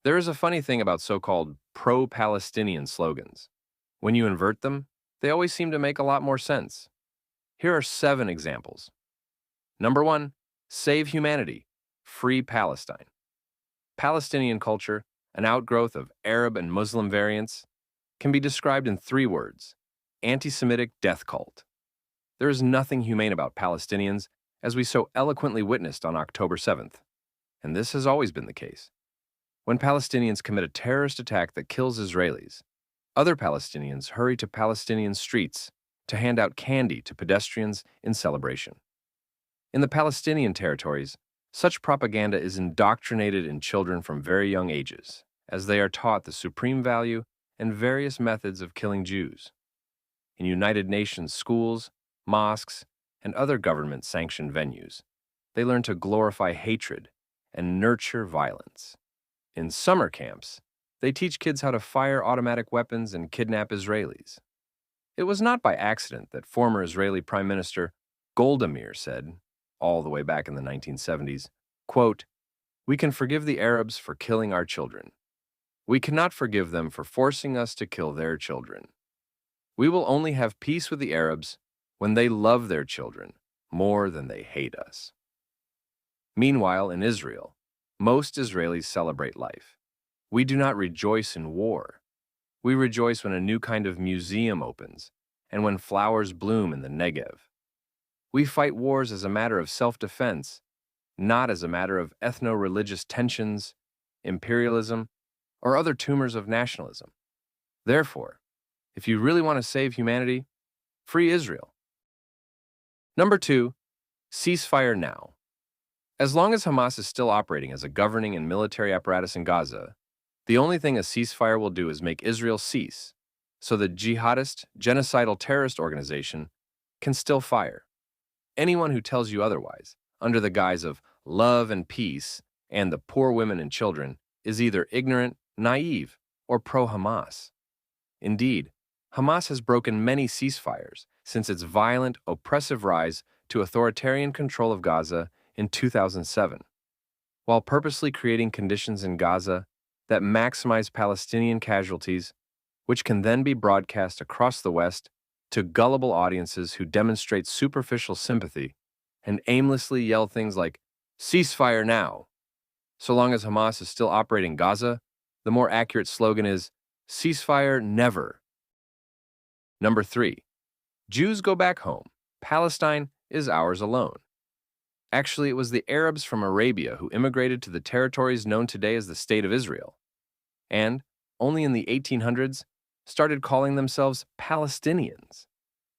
There is a funny thing about so-called pro-Palestinian slogans. When you invert them, they always seem to make a lot more sense. Here are 7 examples. Number 1, Save Humanity, Free Palestine. Palestinian culture, an outgrowth of Arab and Muslim variants, can be described in 3 words: anti-Semitic death cult. There is nothing humane about Palestinians, as we so eloquently witnessed on October 7th, and this has always been the case. When Palestinians commit a terrorist attack that kills Israelis, other Palestinians hurry to Palestinian streets to hand out candy to pedestrians in celebration. In the Palestinian territories, such propaganda is indoctrinated in children from very young ages, as they are taught the supreme value and various methods of killing Jews. In United Nations schools, mosques, and other government-sanctioned venues, they learn to glorify hatred and nurture violence. In summer camps, they teach kids how to fire automatic weapons and kidnap Israelis. It was not by accident that former Israeli Prime Minister Golda Meir said, all the way back in the 1970s, quote, "We can forgive the Arabs for killing our children. We cannot forgive them for forcing us to kill their children. We will only have peace with the Arabs when they love their children more than they hate us." Meanwhile, in Israel, most Israelis celebrate life. We do not rejoice in war. We rejoice when a new kind of museum opens and when flowers bloom in the Negev. We fight wars as a matter of self-defense, not as a matter of ethno-religious tensions, imperialism, or other tumors of nationalism. Therefore, if you really want to save humanity, free Israel. Number 2, ceasefire now. As long as Hamas is still operating as a governing and military apparatus in Gaza, the only thing a ceasefire will do is make Israel cease, so the jihadist, genocidal terrorist organization can still fire. Anyone who tells you otherwise, under the guise of love and peace and the poor women and children, is either ignorant, naive, or pro-Hamas. Indeed, Hamas has broken many ceasefires since its violent, oppressive rise to authoritarian control of Gaza in 2007, while purposely creating conditions in Gaza that maximize Palestinian casualties, which can then be broadcast across the West to gullible audiences who demonstrate superficial sympathy and aimlessly yell things like, "Ceasefire now." So long as Hamas is still operating Gaza, the more accurate slogan is, "Ceasefire never." Number 3, Jews go back home. Palestine is ours alone. Actually, it was the Arabs from Arabia who immigrated to the territories known today as the State of Israel, and, only in the 1800s, started calling themselves Palestinians,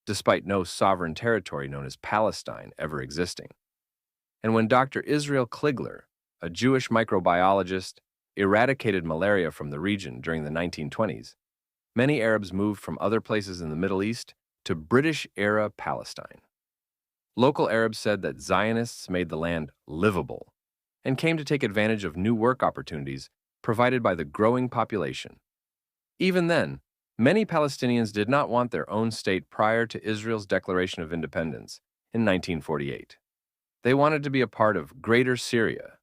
despite no sovereign territory known as Palestine ever existing. And when Dr. Israel Kligler, a Jewish microbiologist, eradicated malaria from the region during the 1920s, many Arabs moved from other places in the Middle East to British-era Palestine. Local Arabs said that Zionists made the land livable and came to take advantage of new work opportunities provided by the growing population. Even then, many Palestinians did not want their own state prior to Israel's declaration of independence in 1948. They wanted to be a part of Greater Syria.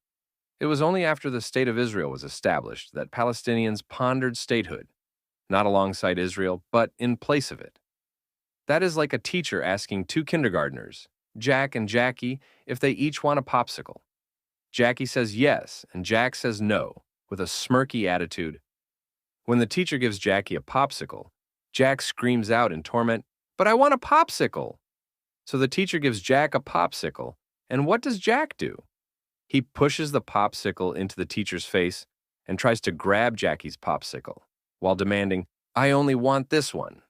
It was only after the State of Israel was established that Palestinians pondered statehood, not alongside Israel, but in place of it. That is like a teacher asking 2 kindergartners, Jack and Jackie, if they each want a popsicle. Jackie says yes, and Jack says no, with a smirky attitude. When the teacher gives Jackie a popsicle, Jack screams out in torment, "But I want a popsicle!" So the teacher gives Jack a popsicle, and what does Jack do? He pushes the popsicle into the teacher's face and tries to grab Jackie's popsicle, while demanding, "I only want this one."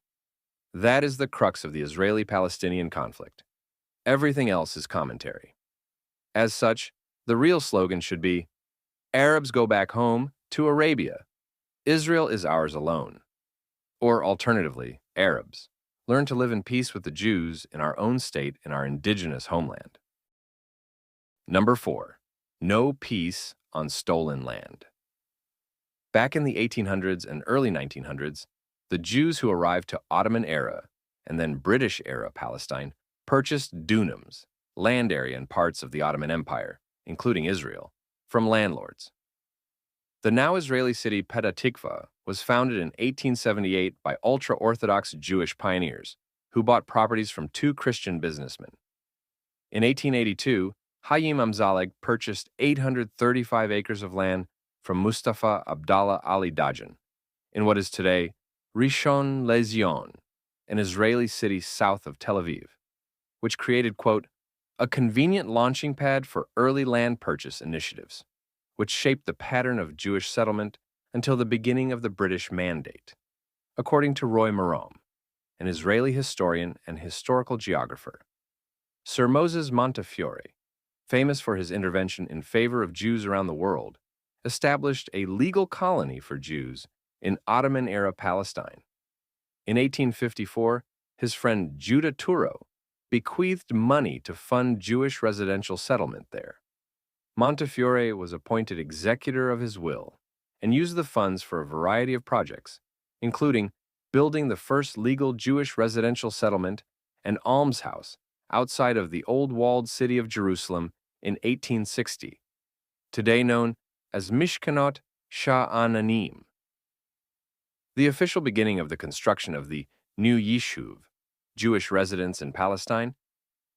That is the crux of the Israeli-Palestinian conflict. Everything else is commentary. As such, the real slogan should be, "Arabs go back home to Arabia. Israel is ours alone." Or alternatively, Arabs, learn to live in peace with the Jews in our own state in our indigenous homeland. Number 4, no peace on stolen land. Back in the 1800s and early 1900s, the Jews who arrived to Ottoman-era and then British-era Palestine purchased dunams, land area in parts of the Ottoman Empire, including Israel, from landlords. The now Israeli city Petah Tikva was founded in 1878 by ultra-Orthodox Jewish pioneers who bought properties from two Christian businessmen. In 1882, Hayim Amzaleg purchased 835 acres of land from Mustafa Abdallah Ali Dajan in what is today Rishon LeZion, an Israeli city south of Tel Aviv, which created, quote, a convenient launching pad for early land purchase initiatives, which shaped the pattern of Jewish settlement until the beginning of the British Mandate, according to Roy Merom, an Israeli historian and historical geographer. Sir Moses Montefiore, famous for his intervention in favor of Jews around the world, established a legal colony for Jews in Ottoman-era Palestine. In 1854, his friend Judah Turo bequeathed money to fund Jewish residential settlement there. Montefiore was appointed executor of his will and used the funds for a variety of projects, including building the first legal Jewish residential settlement and almshouse outside of the old walled city of Jerusalem in 1860, today known as Mishkanot Sha'ananim. The official beginning of the construction of the new Yishuv, Jewish residents in Palestine,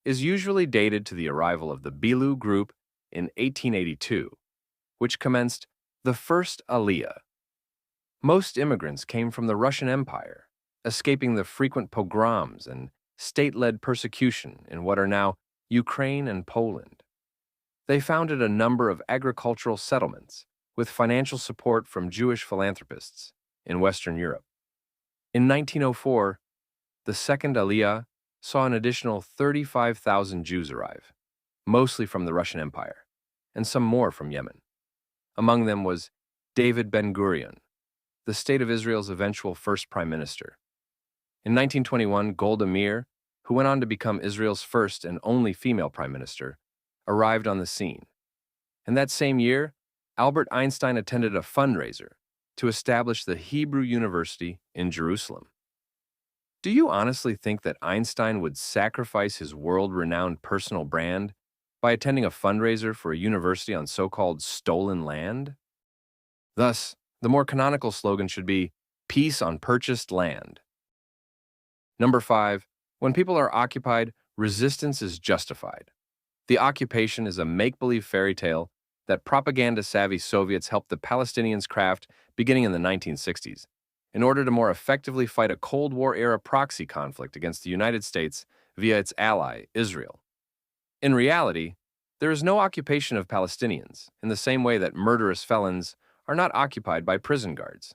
is usually dated to the arrival of the Bilu group in 1882, which commenced the first Aliyah. Most immigrants came from the Russian Empire, escaping the frequent pogroms and state-led persecution in what are now Ukraine and Poland. They founded a number of agricultural settlements with financial support from Jewish philanthropists in Western Europe. In 1904, the second Aliyah saw an additional 35,000 Jews arrive, mostly from the Russian Empire, and some more from Yemen. Among them was David Ben-Gurion, the State of Israel's eventual first prime minister. In 1921, Golda Meir, who went on to become Israel's first and only female prime minister, arrived on the scene. And that same year, Albert Einstein attended a fundraiser to establish the Hebrew University in Jerusalem. Do you honestly think that Einstein would sacrifice his world-renowned personal brand by attending a fundraiser for a university on so-called stolen land? Thus, the more canonical slogan should be, peace on purchased land. Number 5, when people are occupied, resistance is justified. The occupation is a make-believe fairy tale that propaganda-savvy Soviets helped the Palestinians craft beginning in the 1960s, in order to more effectively fight a Cold War-era proxy conflict against the United States via its ally, Israel. In reality, there is no occupation of Palestinians, in the same way that murderous felons are not occupied by prison guards.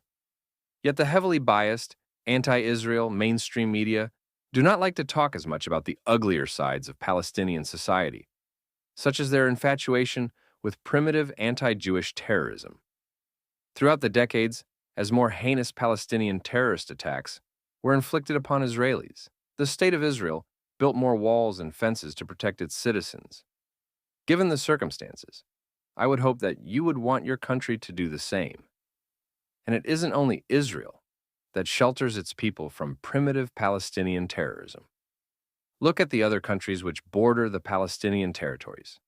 Yet the heavily biased, anti-Israel mainstream media do not like to talk as much about the uglier sides of Palestinian society, such as their infatuation with primitive anti-Jewish terrorism. Throughout the decades, as more heinous Palestinian terrorist attacks were inflicted upon Israelis, the State of Israel built more walls and fences to protect its citizens. Given the circumstances, I would hope that you would want your country to do the same. And it isn't only Israel that shelters its people from primitive Palestinian terrorism. Look at the other countries which border the Palestinian territories.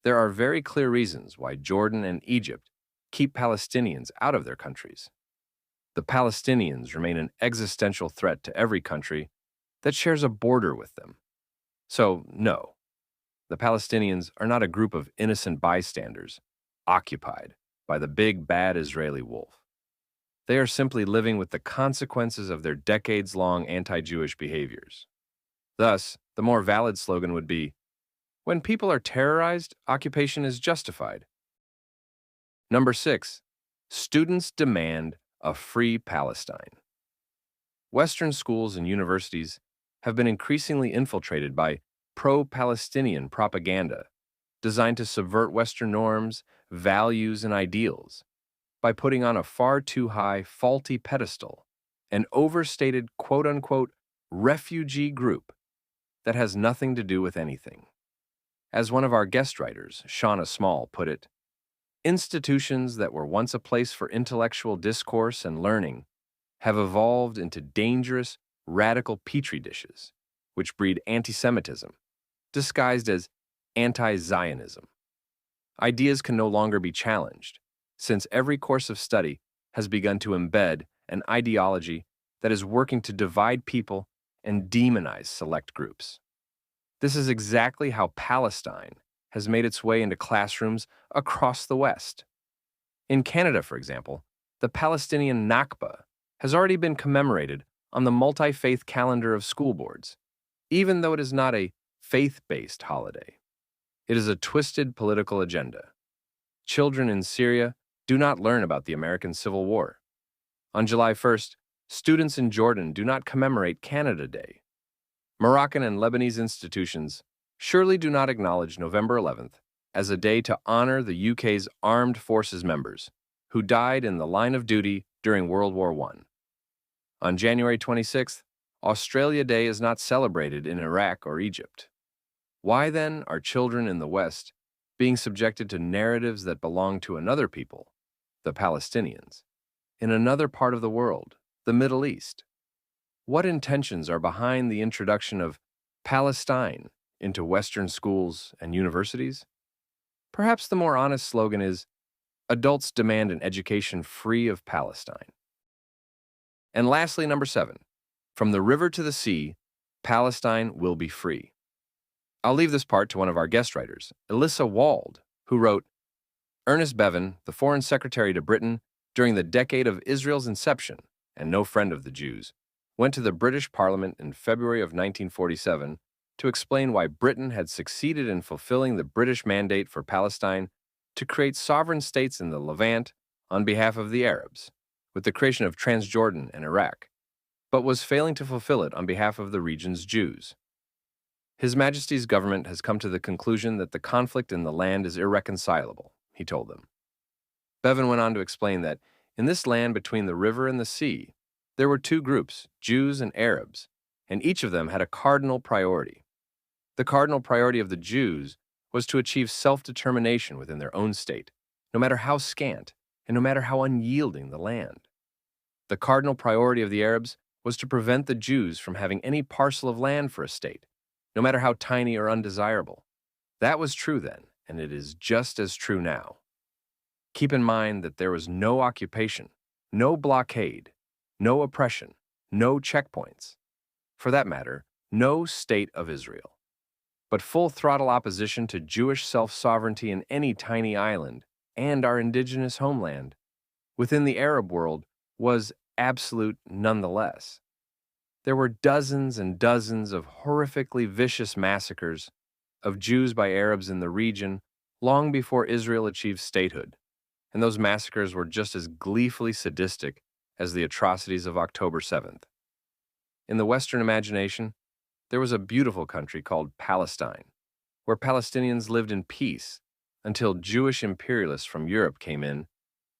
There are very clear reasons why Jordan and Egypt keep Palestinians out of their countries. The Palestinians remain an existential threat to every country that shares a border with them. So, no, the Palestinians are not a group of innocent bystanders occupied by the big bad Israeli wolf. They are simply living with the consequences of their decades-long anti-Jewish behaviors. Thus, the more valid slogan would be, when people are terrorized, occupation is justified. Number 6, students demand a free Palestine. Western schools and universities have been increasingly infiltrated by pro-Palestinian propaganda designed to subvert Western norms, values, and ideals by putting on a far too high, faulty pedestal an overstated quote-unquote refugee group that has nothing to do with anything. As one of our guest writers, Shauna Small, put it, institutions that were once a place for intellectual discourse and learning have evolved into dangerous, radical petri dishes, which breed anti-Semitism, disguised as anti-Zionism. Ideas can no longer be challenged, since every course of study has begun to embed an ideology that is working to divide people and demonize select groups. This is exactly how Palestine has made its way into classrooms across the West. In Canada, for example, the Palestinian Nakba has already been commemorated on the multi-faith calendar of school boards, even though it is not a faith-based holiday. It is a twisted political agenda. Children in Syria do not learn about the American Civil War. On July 1st, students in Jordan do not commemorate Canada Day. Moroccan and Lebanese institutions surely do not acknowledge November 11th as a day to honor the UK's armed forces members who died in the line of duty during World War I. On January 26th, Australia Day is not celebrated in Iraq or Egypt. Why then are children in the West being subjected to narratives that belong to another people, the Palestinians, in another part of the world, the Middle East? What intentions are behind the introduction of Palestine into Western schools and universities? Perhaps the more honest slogan is, adults demand an education free of Palestine. And lastly, number 7, from the river to the sea, Palestine will be free. I'll leave this part to one of our guest writers, Elissa Wald, who wrote, Ernest Bevin, the Foreign Secretary to Britain during the decade of Israel's inception, and no friend of the Jews, went to the British Parliament in February of 1947 to explain why Britain had succeeded in fulfilling the British mandate for Palestine to create sovereign states in the Levant on behalf of the Arabs, with the creation of Transjordan and Iraq, but was failing to fulfill it on behalf of the region's Jews. His Majesty's government has come to the conclusion that the conflict in the land is irreconcilable, he told them. Bevin went on to explain that in this land between the river and the sea, there were two groups, Jews and Arabs, and each of them had a cardinal priority. The cardinal priority of the Jews was to achieve self-determination within their own state, no matter how scant and no matter how unyielding the land. The cardinal priority of the Arabs was to prevent the Jews from having any parcel of land for a state, no matter how tiny or undesirable. That was true then, and it is just as true now. Keep in mind that there was no occupation, no blockade, no oppression, no checkpoints. For that matter, no state of Israel. But full-throttle opposition to Jewish self-sovereignty in any tiny island and our indigenous homeland within the Arab world was absolute nonetheless. There were dozens and dozens of horrifically vicious massacres of Jews by Arabs in the region long before Israel achieved statehood, and those massacres were just as gleefully sadistic as the atrocities of October 7th. In the Western imagination, there was a beautiful country called Palestine, where Palestinians lived in peace until Jewish imperialists from Europe came in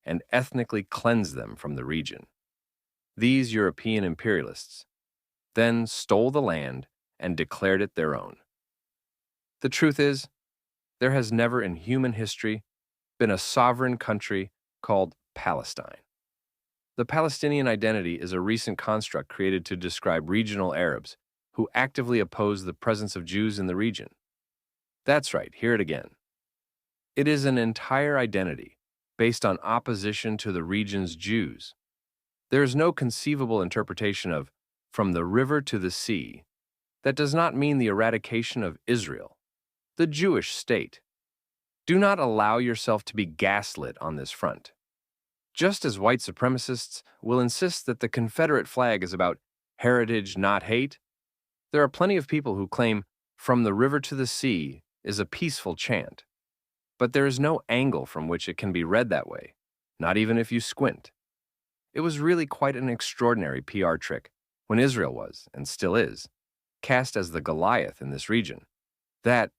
and ethnically cleansed them from the region. These European imperialists then stole the land and declared it their own. The truth is, there has never in human history been a sovereign country called Palestine. The Palestinian identity is a recent construct created to describe regional Arabs who actively oppose the presence of Jews in the region. That's right, hear it again. It is an entire identity based on opposition to the region's Jews. There is no conceivable interpretation of from the river to the sea that does not mean the eradication of Israel, the Jewish state. Do not allow yourself to be gaslit on this front. Just as white supremacists will insist that the Confederate flag is about heritage, not hate, there are plenty of people who claim from the river to the sea is a peaceful chant. But there is no angle from which it can be read that way, not even if you squint. It was really quite an extraordinary PR trick when Israel was, and still is, cast as the Goliath in this region, that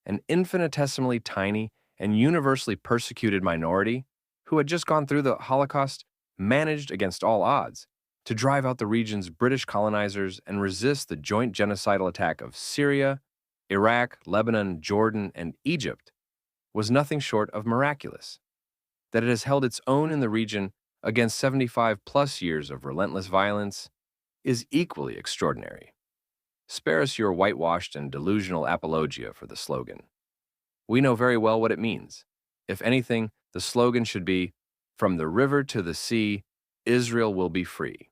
an infinitesimally tiny and universally persecuted minority who had just gone through the Holocaust managed against all odds to drive out the region's British colonizers and resist the joint genocidal attack of Syria, Iraq, Lebanon, Jordan, and Egypt was nothing short of miraculous. That it has held its own in the region against 75-plus years of relentless violence is equally extraordinary. Spare us your whitewashed and delusional apologia for the slogan. We know very well what it means. If anything, the slogan should be, From the river to the sea, Israel will be free.